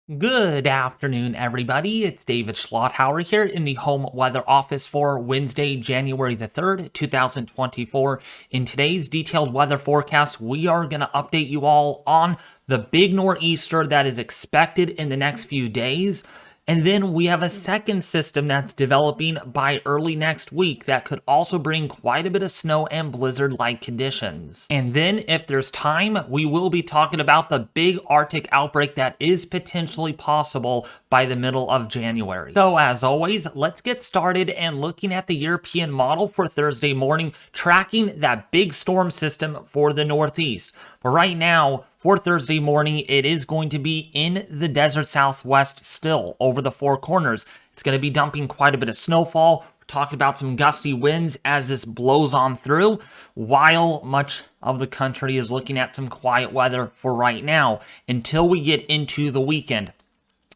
Good afternoon, everybody. It's David Schlotthauer here in the Home Weather Office for Wednesday, January the 3rd, 2024. In today's detailed weather forecast, we are going to update you all on the big nor'easter that is expected in the next few days. And then we have a second system that's developing by early next week that could also bring quite a bit of snow and blizzard-like conditions. And then, if there's time, we will be talking about the big Arctic outbreak that is potentially possible by the middle of January. So as always, let's get started and looking at the European model for Thursday morning, tracking that big storm system for the Northeast. But right now, for Thursday morning, it is going to be in the desert Southwest still, over the Four Corners. It's going to be dumping quite a bit of snowfall. We're talking about some gusty winds as this blows on through, while much of the country is looking at some quiet weather for right now, until we get into the weekend.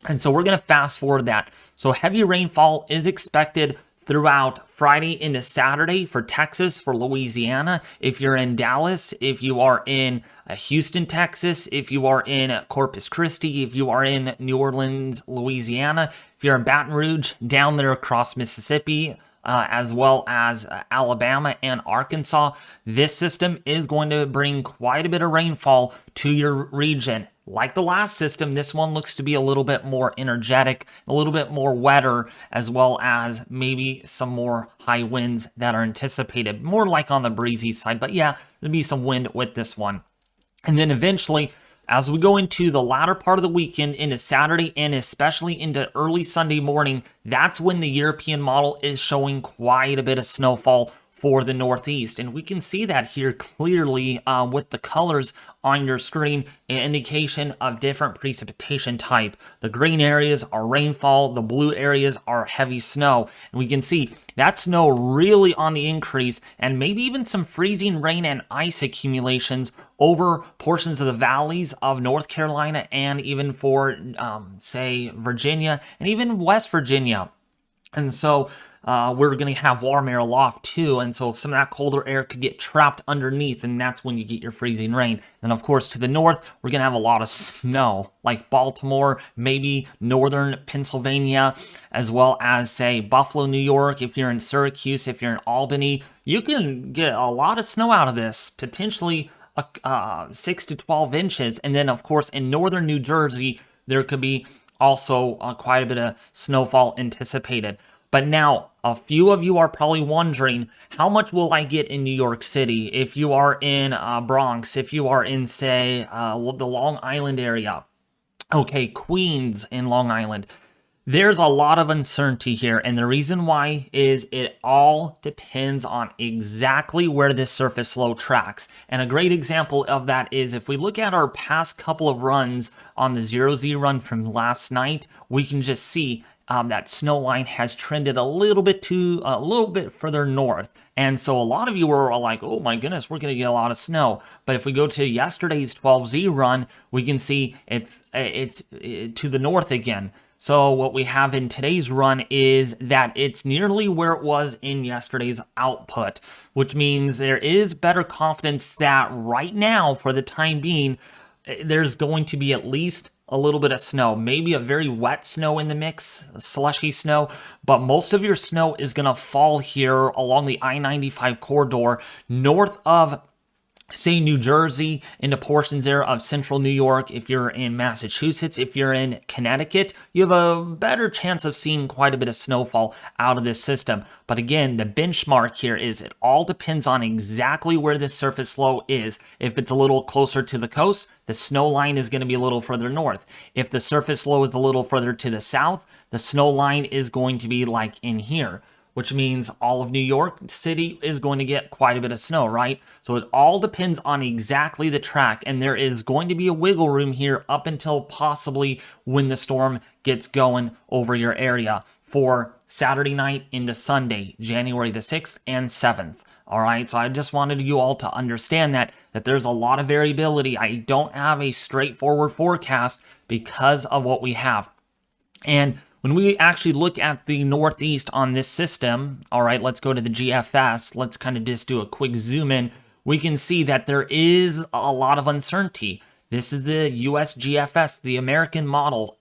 And so we're going to fast forward that. So heavy rainfall is expected throughout Friday into Saturday for Texas, for Louisiana. If you're in Dallas, if you are in Houston, Texas, if you are in Corpus Christi, if you are in New Orleans, Louisiana, if you're in Baton Rouge, down there across Mississippi, as well as Alabama and Arkansas, this system is going to bring quite a bit of rainfall to your region. Like the last system, this one looks to be a little bit more energetic, a little bit more wetter, as well as maybe some more high winds that are anticipated, more like on the breezy side. But yeah, there'll be some wind with this one. And then eventually, as we go into the latter part of the weekend, into Saturday and especially into early Sunday morning, that's when the European model is showing quite a bit of snowfall for the Northeast. And we can see that here clearly with the colors on your screen, an indication of different precipitation type. The green areas are rainfall, the blue areas are heavy snow. And we can see that snow really on the increase, and maybe even some freezing rain and ice accumulations over portions of the valleys of North Carolina and even for, say, Virginia and even West Virginia. And so we're going to have warm air aloft too, and so some of that colder air could get trapped underneath, and that's when you get your freezing rain. And of course, to the north, we're going to have a lot of snow, like Baltimore, maybe northern Pennsylvania, as well as, say, Buffalo, New York. If you're in Syracuse, if you're in Albany, you can get a lot of snow out of this, potentially 6 to 12 inches. And then, of course, in northern New Jersey, there could be also quite a bit of snowfall anticipated. But now, a few of you are probably wondering, how much will I get in New York City? If you are in Bronx, if you are in, say, the Long Island area, okay, Queens in Long Island, there's a lot of uncertainty here, and the reason why is it all depends on exactly where this surface low tracks. And a great example of that is if we look at our past couple of runs on the 0Z run from last night, we can just see that snow line has trended a little bit further north. And so a lot of you were like, oh my goodness, we're going to get a lot of snow. But if we go to yesterday's 12Z run, we can see it's to the north again. So what we have in today's run is that it's nearly where it was in yesterday's output, which means there is better confidence that right now, for the time being, there's going to be at least a little bit of snow, maybe a very wet snow in the mix, slushy snow, but most of your snow is going to fall here along the I-95 corridor north of, say, New Jersey, into portions there of central New York. If you're in Massachusetts, if you're in Connecticut, you have a better chance of seeing quite a bit of snowfall out of this system. But again, the benchmark here is it all depends on exactly where this surface low is. If it's a little closer to the coast, the snow line is going to be a little further north. If the surface low is a little further to the south, the snow line is going to be like in here, which means all of New York City is going to get quite a bit of snow, right? So it all depends on exactly the track, and there is going to be a wiggle room here up until possibly when the storm gets going over your area for Saturday night into Sunday, January the 6th and 7th. All right, so I just wanted you all to understand that there's a lot of variability. I don't have a straightforward forecast because of what we have. And when we actually look at the Northeast on this system, all right, let's go to the GFS. Let's kind of just do a quick zoom in. We can see that there is a lot of uncertainty. This is the US GFS, the American model,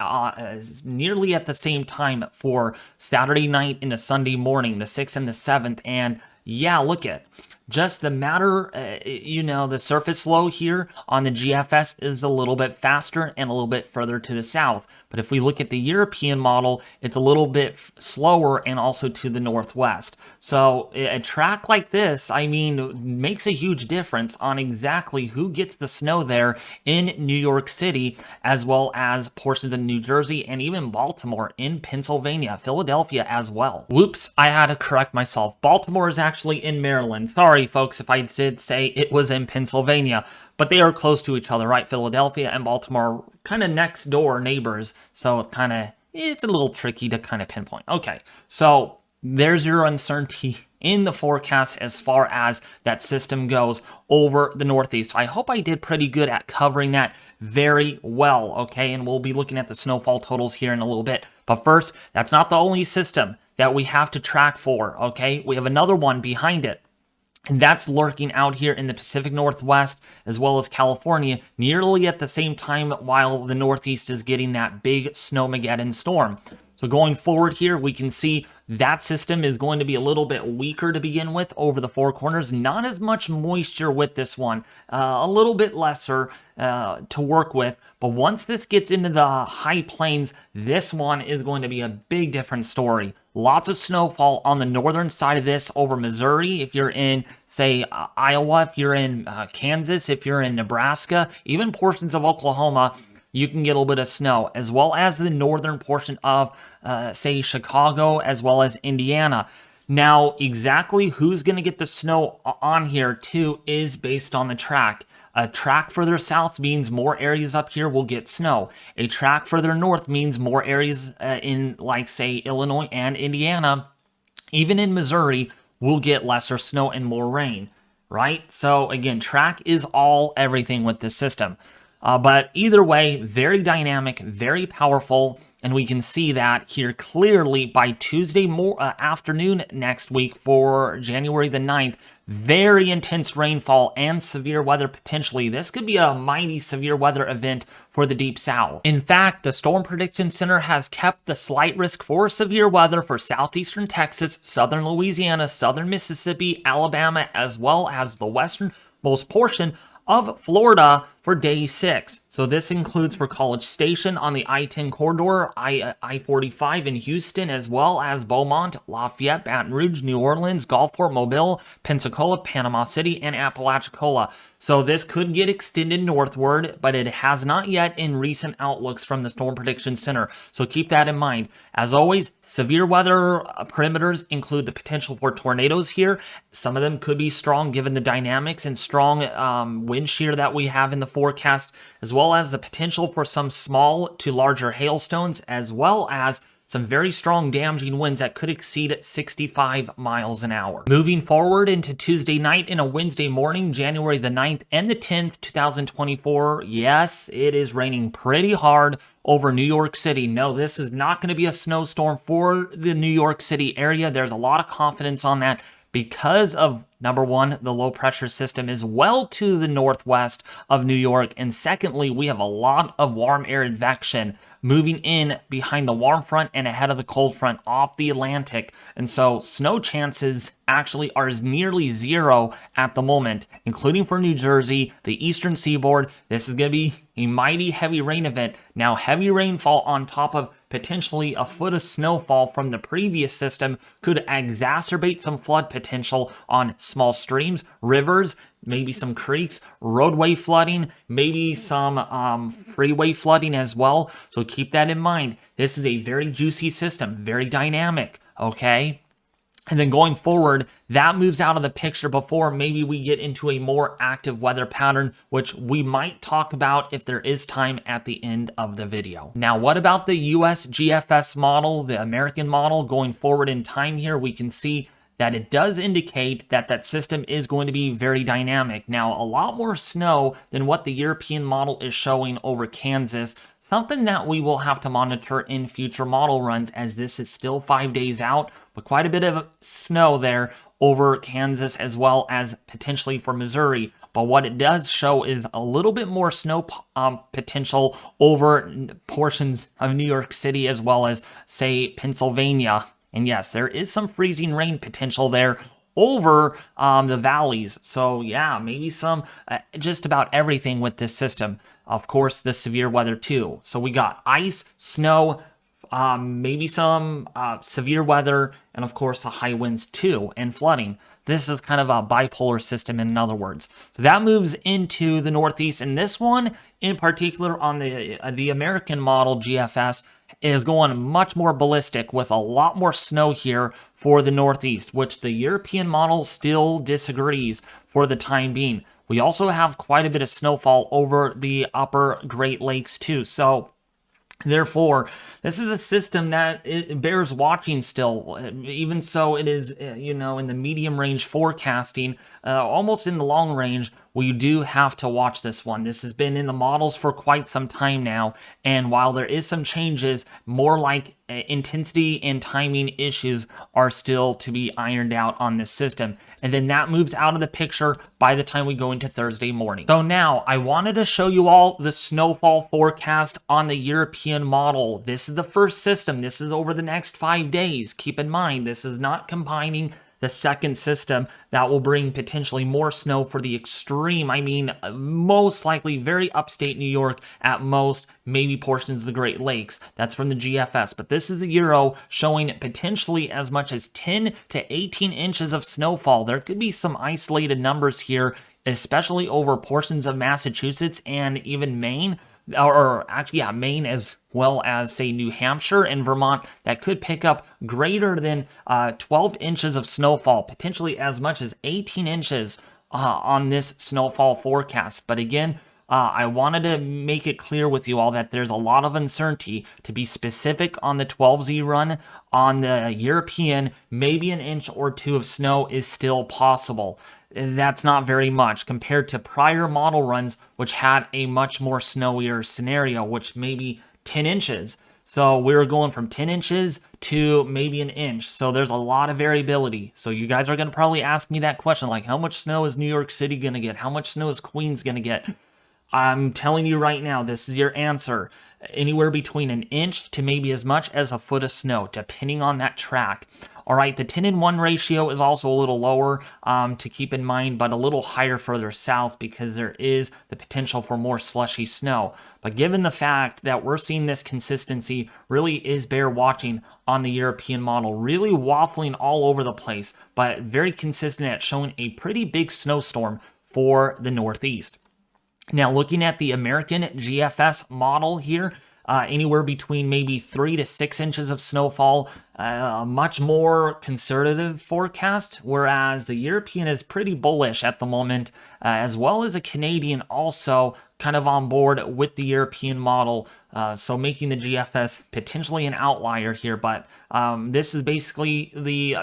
nearly at the same time for Saturday night into Sunday morning, the 6th and the 7th. And yeah, look at just the matter, the surface low here on the GFS is a little bit faster and a little bit further to the south. But if we look at the European model, it's a little bit slower and also to the northwest. So a track like this, I mean, makes a huge difference on exactly who gets the snow there in New York City, as well as portions of New Jersey and even Baltimore, in Pennsylvania, Philadelphia as well. Whoops, I had to correct myself. Baltimore is actually in Maryland. Sorry, folks, if I did say it was in Pennsylvania, but they are close to each other, right? Philadelphia and Baltimore, kind of next door neighbors, so it's a little tricky to kind of pinpoint. Okay, so there's your uncertainty in the forecast as far as that system goes over the Northeast. I hope I did pretty good at covering that very well, okay? And we'll be looking at the snowfall totals here in a little bit. But first, that's not the only system that we have to track for, okay? We have another one behind it. And that's lurking out here in the Pacific Northwest as well as California nearly at the same time while the Northeast is getting that big snowmageddon storm. So going forward here, we can see that system is going to be a little bit weaker to begin with over the four corners. Not as much moisture with this one, a little bit lesser to work with. But once this gets into the high plains, this one is going to be a big different story. Lots of snowfall on the northern side of this over Missouri. If you're in, say, Iowa, if you're in Kansas, if you're in Nebraska, even portions of Oklahoma, you can get a little bit of snow, as well as the northern portion of, say, Chicago, as well as Indiana. Now, exactly who's going to get the snow on here, too, is based on the track. A track further south means more areas up here will get snow. A track further north means more areas in, like, say, Illinois and Indiana, even in Missouri, will get lesser snow and more rain, right? So, again, track is everything with this system. But either way, very dynamic, very powerful, and we can see that here clearly by Tuesday afternoon next week for January the 9th. Very intense rainfall and severe weather potentially. This could be a mighty severe weather event for the Deep South. In fact, the Storm Prediction Center has kept the slight risk for severe weather for southeastern Texas, southern Louisiana, southern Mississippi, Alabama, as well as the westernmost portion of Florida for day 6. So this includes for College Station on the I-10 corridor, I-45 in Houston, as well as Beaumont, Lafayette, Baton Rouge, New Orleans, Gulfport, Mobile, Pensacola, Panama City, and Apalachicola. So this could get extended northward, but it has not yet in recent outlooks from the Storm Prediction Center. So keep that in mind. As always, severe weather perimeters include the potential for tornadoes here. Some of them could be strong given the dynamics and strong wind shear that we have in the forecast, as well as the potential for some small to larger hailstones, as well as some very strong damaging winds that could exceed 65 miles an hour. Moving forward into Tuesday night and a Wednesday morning, January the 9th and the 10th, 2024, yes, it is raining pretty hard over New York City. No, this is not going to be a snowstorm for the New York City area. There's a lot of confidence on that because of, number one, the low pressure system is well to the northwest of New York. And secondly, we have a lot of warm air advection moving in behind the warm front and ahead of the cold front off the Atlantic. And so snow chances actually are nearly zero at the moment, including for New Jersey, the eastern seaboard. This is going to be a mighty heavy rain event. Now, heavy rainfall on top of potentially a foot of snowfall from the previous system could exacerbate some flood potential on small streams, rivers, maybe some creeks, roadway flooding, maybe some freeway flooding as well. So keep that in mind. This is a very juicy system, very dynamic, okay? And then going forward, that moves out of the picture before maybe we get into a more active weather pattern, which we might talk about if there is time at the end of the video. Now, what about the US GFS model, the American model? Going forward in time here, we can see that it does indicate that that system is going to be very dynamic. Now, a lot more snow than what the European model is showing over Kansas, something that we will have to monitor in future model runs as this is still 5 days out, but quite a bit of snow there over Kansas as well as potentially for Missouri. but what it does show is a little bit more snow potential over portions of New York City as well as, say, Pennsylvania. And yes, there is some freezing rain potential there over the valleys. So yeah, maybe some just about everything with this system. Of course, the severe weather too. So we got ice, snow, maybe some severe weather, and of course the high winds too, and flooding. This is kind of a bipolar system in other words. So that moves into the Northeast, and this one in particular on the American model GFS is going much more ballistic with a lot more snow here for the Northeast, which the European model still disagrees for the time being. We also have quite a bit of snowfall over the upper Great Lakes too. So therefore, this is a system that it bears watching still. Even so, it is, in the medium range forecasting, almost in the long range, we do have to watch this one. This has been in the models for quite some time now, and while there is some changes, more like intensity and timing issues are still to be ironed out on this system. And then that moves out of the picture by the time we go into Thursday morning. So now I wanted to show you all the snowfall forecast on the European model. This is the first system. This is over the next 5 days. Keep in mind, this is not combining the second system that will bring potentially more snow for the extreme. I mean, most likely very upstate New York at most, maybe portions of the Great Lakes. That's from the GFS. But this is the Euro showing potentially as much as 10 to 18 inches of snowfall. There could be some isolated numbers here, especially over portions of Massachusetts and even Maine. Or actually, yeah, Maine as well as, say, New Hampshire and Vermont, that could pick up greater than 12 inches of snowfall, potentially as much as 18 inches on this snowfall forecast. But again, I wanted to make it clear with you all that there's a lot of uncertainty. To be specific on the 12Z run, on the European, maybe an inch or two of snow is still possible. That's not very much compared to prior model runs, which had a much more snowier scenario, which maybe 10 inches. So we were going from 10 inches to maybe an inch. So there's a lot of variability. So you guys are going to probably ask me that question, like, how much snow is New York City going to get? How much snow is Queens going to get? I'm telling you right now, this is your answer. Anywhere between an inch to maybe as much as a foot of snow, depending on that track. All right, the 10-in-1 ratio is also a little lower to keep in mind, but a little higher further south because there is the potential for more slushy snow. But given the fact that we're seeing this consistency, really is bear watching on the European model, really waffling all over the place, but very consistent at showing a pretty big snowstorm for the Northeast. Now, looking at the American GFS model here, anywhere between maybe 3 to 6 inches of snowfall, a much more conservative forecast, whereas the European is pretty bullish at the moment, as well as a Canadian also kind of on board with the European model, so making the GFS potentially an outlier here. But this is basically like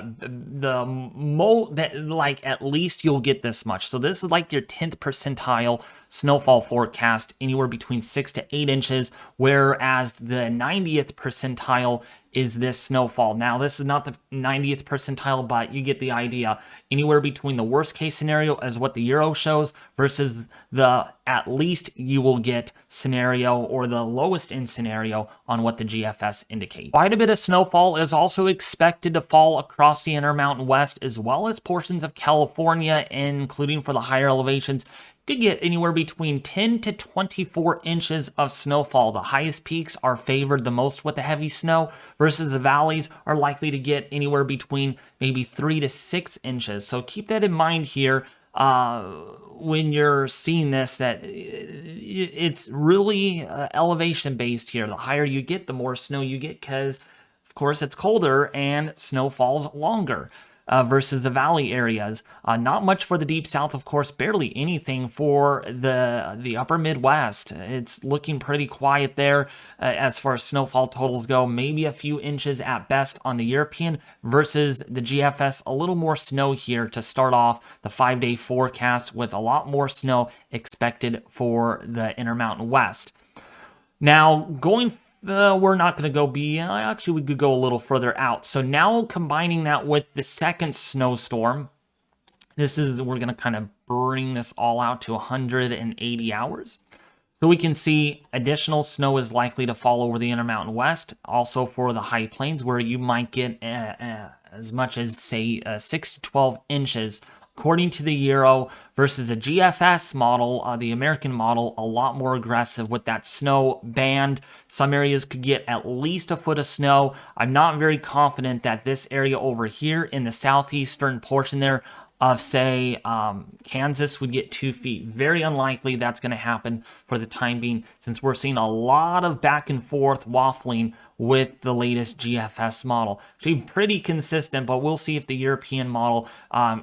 at least you'll get this much. So this is like your 10th percentile snowfall forecast, anywhere between 6 to 8 inches, whereas the 90th percentile is this snowfall. Now, this is not the 90th percentile, but you get the idea. Anywhere between the worst case scenario as what the Euro shows versus the at least you will get scenario, or the lowest end scenario on what the GFS indicates. Quite a bit of snowfall is also expected to fall across the Intermountain West, as well as portions of California, including for the higher elevations. Could get anywhere between 10 to 24 inches of snowfall. The highest peaks are favored the most with the heavy snow, versus the valleys are likely to get anywhere between maybe 3 to 6 inches. So keep that in mind here when you're seeing this, that it's really elevation based here. The higher you get, the more snow you get, because of course it's colder and snow falls longer. Versus the valley areas. Not much for the deep south, of course, barely anything for the upper Midwest. It's looking pretty quiet there as far as snowfall totals go. Maybe a few inches at best on the European, versus the GFS. A little more snow here to start off the 5-day forecast, with a lot more snow expected for the Intermountain West. Now, going we're not going to go actually we could go a little further out. So now combining that with the second snowstorm, We're going to kind of bring this all out to 180 hours. So we can see additional snow is likely to fall over the Intermountain West, also for the high plains, where you might get as much as, say, 6 to 12 inches. According to the Euro versus the GFS model, the American model, a lot more aggressive with that snow band. Some areas could get at least a foot of snow. I'm not very confident that this area over here in the southeastern portion there of, say, Kansas would get 2 feet. Very unlikely that's going to happen for the time being, since we're seeing a lot of back and forth waffling with the latest GFS model. Actually pretty consistent, but we'll see if the European model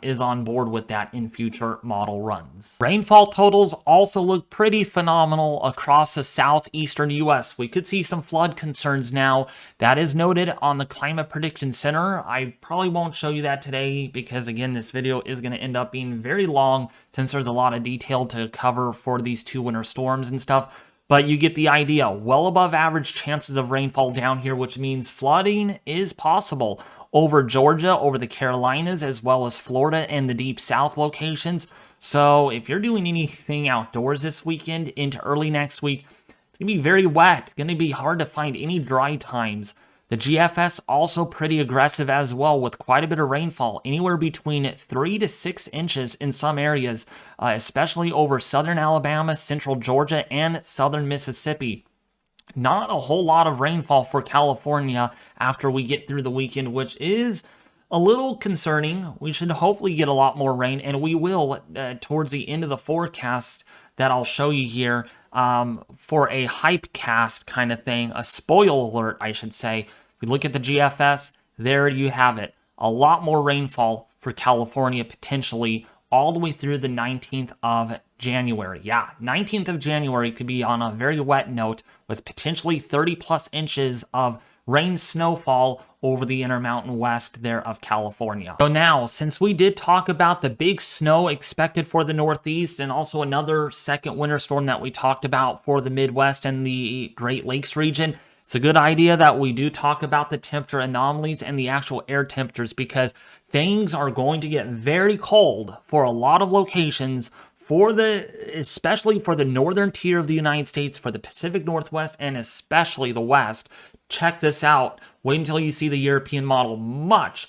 is on board with that in future model runs. Rainfall totals also look pretty phenomenal across the southeastern US. We could see some flood concerns now. That is noted on the Climate Prediction Center. I probably won't show you that today because, again, this video is going to end up being very long since there's a lot of detail to cover for these 2 winter storms and stuff. But you get the idea. Well above average chances of rainfall down here, which means flooding is possible over Georgia, over the Carolinas, as well as Florida and the deep south locations. So if you're doing anything outdoors this weekend into early next week, it's going to be very wet. It's going to be hard to find any dry times. The GFS also pretty aggressive as well, with quite a bit of rainfall, anywhere between 3 to 6 inches in some areas, especially over southern Alabama, central Georgia, and southern Mississippi. Not a whole lot of rainfall for California after we get through the weekend, which is a little concerning. We should hopefully get a lot more rain, and we will towards the end of the forecast that I'll show you here for a hype cast kind of thing, a spoil alert, I should say. If we look at the GFS, there you have it. A lot more rainfall for California potentially all the way through the 19th of January. Yeah, 19th of January could be on a very wet note with potentially 30 plus inches of rain snowfall over the Intermountain West there of California. So now, since we did talk about the big snow expected for the Northeast and also another second winter storm that we talked about for the Midwest and the Great Lakes region, it's a good idea that we do talk about the temperature anomalies and the actual air temperatures, because things are going to get very cold for a lot of locations, especially for the northern tier of the United States, for the Pacific Northwest, and especially the West. Check this out. Wait until you see the European model. Much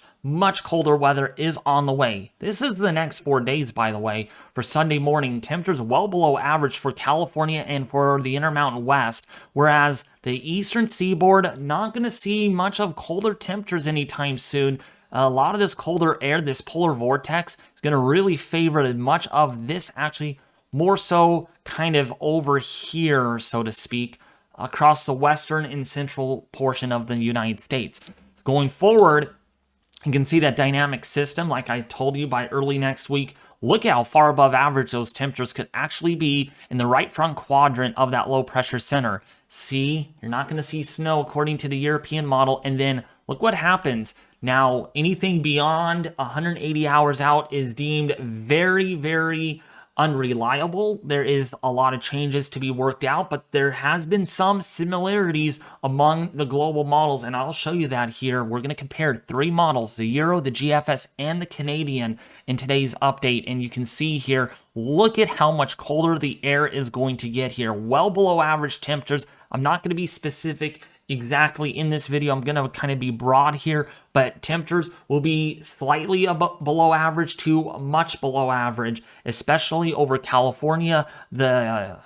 colder weather is on the way. This is the next 4 days, by the way. For Sunday morning, temperatures well below average for California and for the Intermountain West, whereas the eastern seaboard, not going to see much of colder temperatures anytime soon. A lot of this colder air, this polar vortex, is going to really favor much of this, actually more so kind of over here, so to speak, across the western and central portion of the United States. Going forward, you can see that dynamic system, like I told you, by early next week. Look at how far above average those temperatures could actually be in the right front quadrant of that low pressure center. See, you're not going to see snow according to the European model. And then look what happens. Now, anything beyond 180 hours out is deemed very unreliable. There is a lot of changes to be worked out, but there has been some similarities among the global models, and I'll show you that here. We're going to compare 3 models, the Euro, the GFS, and the Canadian in today's update, and you can see here, look at how much colder the air is going to get here. Well below average temperatures. I'm not going to be specific exactly in this video. I'm going to kind of be broad here, but temperatures will be slightly below average to much below average, especially over California, the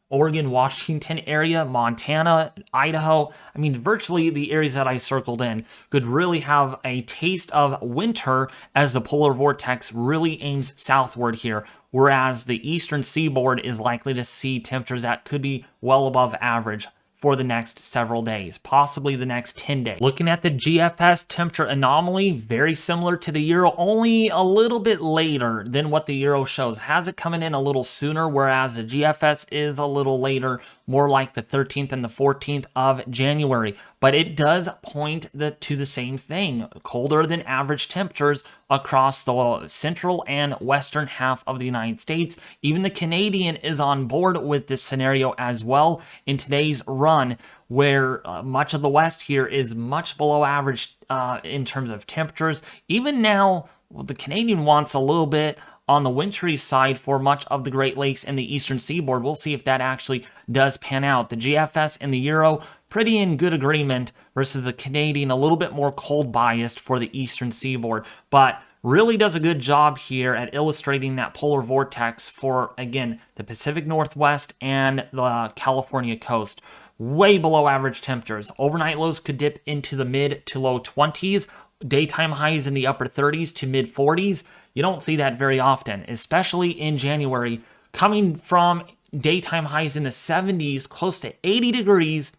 Oregon, Washington area, Montana, Idaho. I mean, virtually the areas that I circled in could really have a taste of winter as the polar vortex really aims southward here, whereas the eastern seaboard is likely to see temperatures that could be well above average for the next several days, possibly the next 10 days. Looking at the GFS temperature anomaly, very similar to the Euro, only a little bit later than what the Euro shows. Has it coming in a little sooner, whereas the GFS is a little later, more like the 13th and the 14th of January. But it does point to the same thing, colder than average temperatures across the central and western half of the United States. Even the Canadian is on board with this scenario as well in today's run, where much of the West here is much below average in terms of temperatures. Even now, well, the Canadian wants a little bit on the wintry side for much of the Great Lakes and the eastern seaboard. We'll see if that actually does pan out. The GFS and the Euro, pretty in good agreement, versus the Canadian, a little bit more cold biased for the eastern seaboard. But really does a good job here at illustrating that polar vortex for, again, the Pacific Northwest and the California coast. Way below average temperatures. Overnight lows could dip into the mid to low 20s. Daytime highs in the upper 30s to mid 40s. You don't see that very often, especially in January, coming from daytime highs in the 70s, close to 80 degrees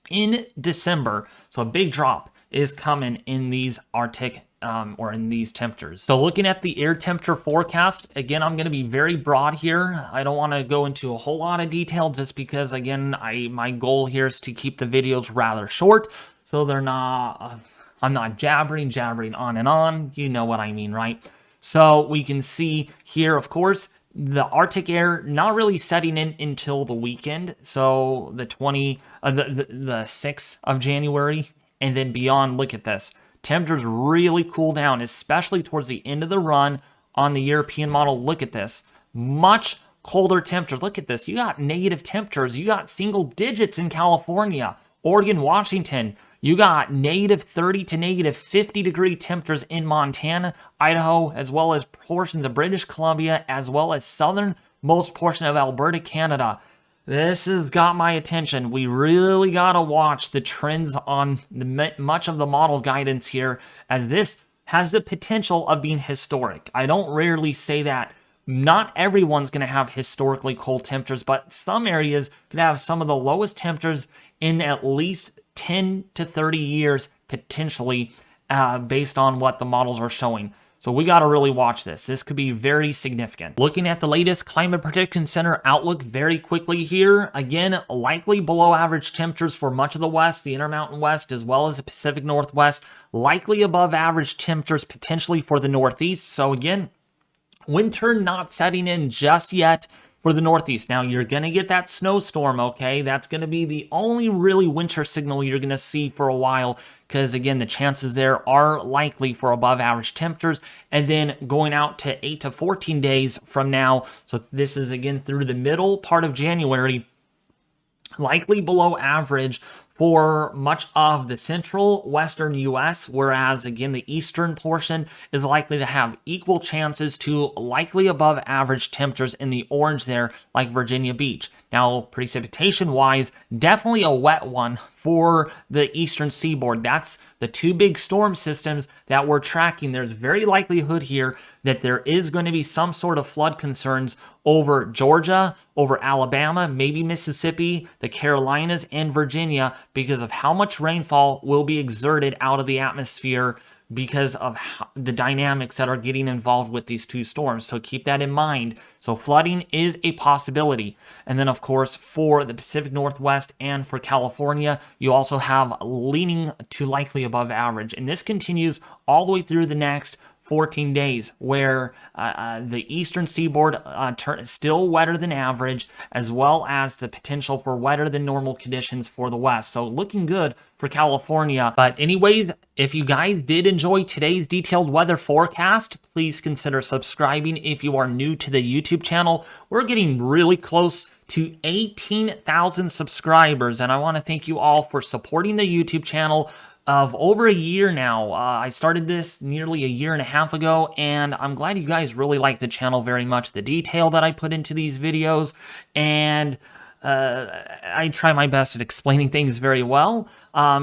in December. So a big drop is coming in these Arctic or in these temperatures. So looking at the air temperature forecast, again, I'm going to be very broad here. I don't want to go into a whole lot of detail just because, again, my goal here is to keep the videos rather short, so they're not, I'm not jabbering on and on. You know what I mean, right? So we can see here, of course, the Arctic air not really setting in until the weekend. So the 6th of January and then beyond. Look at this. Temperatures really cool down, especially towards the end of the run on the European model. Look at this. Much colder temperatures. Look at this. You got negative temperatures. You got single digits in California, Oregon, Washington. You got negative 30 to negative 50 degree temperatures in Montana, Idaho, as well as portions of British Columbia, as well as southernmost portion of Alberta, Canada. This has got my attention. We really got to watch the trends on much of the model guidance here, as this has the potential of being historic. I don't rarely say that. Not everyone's going to have historically cold temperatures, but some areas could have some of the lowest temperatures in at least 10 to 30 years, potentially, based on what the models are showing. So we got to really watch this. This could be very significant. Looking at the latest Climate Prediction Center outlook very quickly here. Again, likely below average temperatures for much of the West, the Intermountain West, as well as the Pacific Northwest. Likely above average temperatures potentially for the Northeast. So again, winter not setting in just yet for the Northeast. Now, you're going to get that snowstorm, okay? That's going to be the only really winter signal you're going to see for a while, because, again, the chances there are likely for above average temperatures. And then going out to 8 to 14 days from now, so this is, again, through the middle part of January, likely below average for much of the central western U.S., whereas, again, the eastern portion is likely to have equal chances to likely above average temperatures in the orange there, like Virginia Beach. Now, precipitation-wise, definitely a wet one for the eastern seaboard. That's the two big storm systems that we're tracking. There's very likelihood here that there is going to be some sort of flood concerns over Georgia, over Alabama, maybe Mississippi, the Carolinas, and Virginia, because of how much rainfall will be exerted out of the atmosphere because of the dynamics that are getting involved with these two storms. So keep that in mind. So flooding is a possibility. And then, of course, for the Pacific Northwest and for California, you also have leaning to likely above average. And this continues all the way through the next 14 days, where the eastern seaboard is still wetter than average, as well as the potential for wetter than normal conditions for the west. So looking good for California. But anyways, if you guys did enjoy today's detailed weather forecast, please consider subscribing if you are new to the YouTube channel. We're getting really close to 18,000 subscribers, and I want to thank you all for supporting the YouTube channel of over a year now. I started this nearly a year and a half ago, and I'm glad you guys really like the channel very much, the detail that I put into these videos, and I try my best at explaining things very well.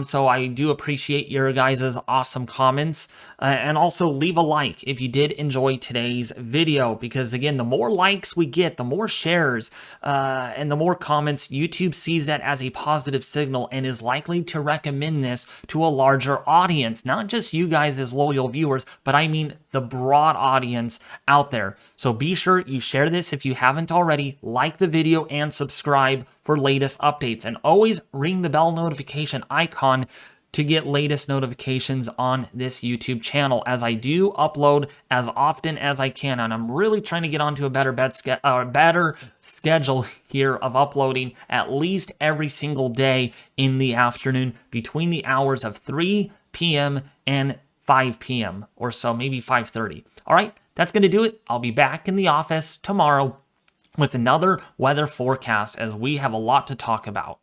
So I do appreciate your guys' awesome comments, and also leave a like if you did enjoy today's video, because again, the more likes we get, the more shares, and the more comments, YouTube sees that as a positive signal and is likely to recommend this to a larger audience, not just you guys as loyal viewers, but I mean the broad audience out there. So be sure you share this if you haven't already, like the video, and subscribe for latest updates, and always ring the bell notification icon to get latest notifications on this YouTube channel, as I do upload as often as I can, and I'm really trying to get onto a better schedule here of uploading at least every single day in the afternoon between the hours of 3 p.m. and 5 p.m. or so, maybe 5:30. All right, that's going to do it. I'll be back in the office tomorrow with another weather forecast as we have a lot to talk about.